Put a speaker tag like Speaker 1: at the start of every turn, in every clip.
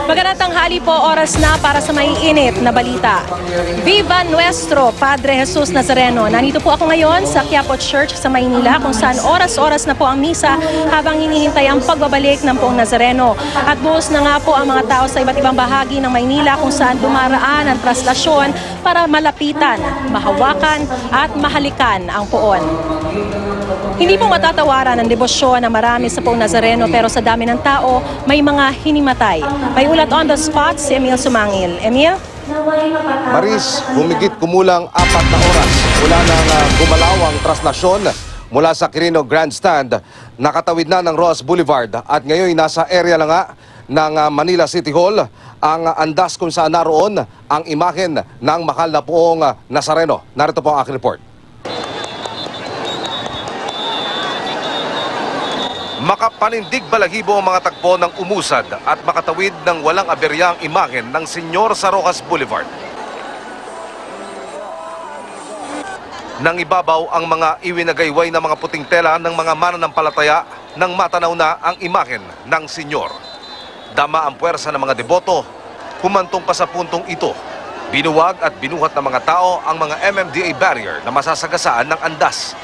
Speaker 1: Magandang tanghali po, oras na para sa maiinit na balita. Viva Nuestro Padre Jesus Nazareno. Nandito po ako ngayon sa Quiapo Church sa Maynila kung saan oras-oras na po ang misa habang hinihintay ang pagbabalik ng Poong Nazareno. At buhos na nga po ang mga tao sa iba't ibang bahagi ng Maynila kung saan dumaraan ang traslasyon para malapitan, mahawakan at mahalikan ang Poon. Hindi po matatawaran ang debosyon ng marami sa Poong Nazareno pero sa dami ng tao, may mga hinimatay. May ulat on the spot si Emil Sumangil. Emil?
Speaker 2: Maris, humigit kumulang 4 na oras mula nang gumalaw ang traslasyon mula sa Quirino Grandstand. Nakatawid na ng Roas Boulevard at ngayon nasa area na nga ng Manila City Hall ang andas kung saan naroon ang imahen ng mahal na Poong Nazareno. Narito po ang aking report. Makapanindig balahibo ang mga tagpo ng umusad at makatawid ng walang aberya ang imahen ng Senyor sa Rojas Boulevard. Nang ibabaw ang mga iwinagayway na mga puting tela ng mga mananampalataya nang matanaw na ang imahen ng Senyor. Dama ang puwersa ng mga deboto, humantong pa sa puntong ito. Binuwag at binuhat ng mga tao ang mga MMDA barrier na masasagasaan ng andas.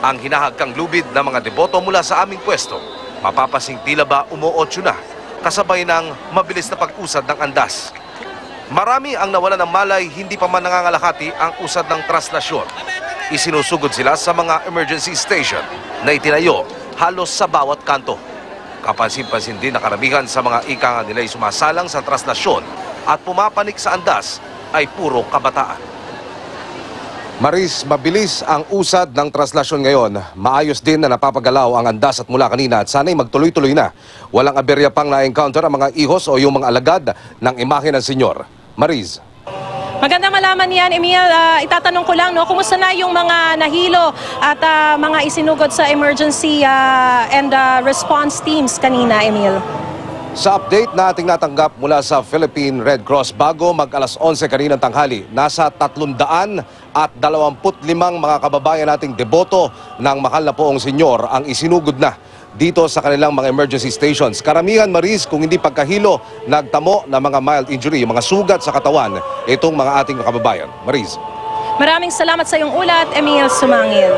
Speaker 2: Ang hinahagkang lubid ng mga deboto mula sa aming pwesto, mapapasing tila ba umuotso na, kasabay ng mabilis na pag-usad ng andas. Marami ang nawala ng malay, hindi pa man nangangalahati ang usad ng traslasyon. Isinusugod sila sa mga emergency station na itinayo halos sa bawat kanto. Kapansin-pansin din na karamihan sa mga ika nga nila'y sumasalang sa traslasyon at pumapanik sa andas ay puro kabataan. Maris, mabilis ang usad ng traslasyon ngayon. Maayos din na napapagalaw ang andas at mula kanina at sana'y magtuloy-tuloy na. Walang aberya pang na-encounter ang mga ihos o yung mga alagad ng imahe ng Senyor. Maris.
Speaker 1: Maganda malaman yan, Emil. Itatanong ko lang, no, kumusta na yung mga nahilo at mga isinugod sa emergency and response teams kanina, Emil?
Speaker 2: Sa update na ating natanggap mula sa Philippine Red Cross bago mag-alas 11 kaninang tanghali, nasa 325 mga kababayan nating deboto ng mahal na Poong Senyor ang isinugod na dito sa kanilang mga emergency stations. Karamihan, Maris, kung hindi pagkahilo, nagtamo ng mga mild injury, mga sugat sa katawan itong mga ating kababayan. Maris.
Speaker 1: Maraming salamat sa iyong ulat, Emil Sumangil.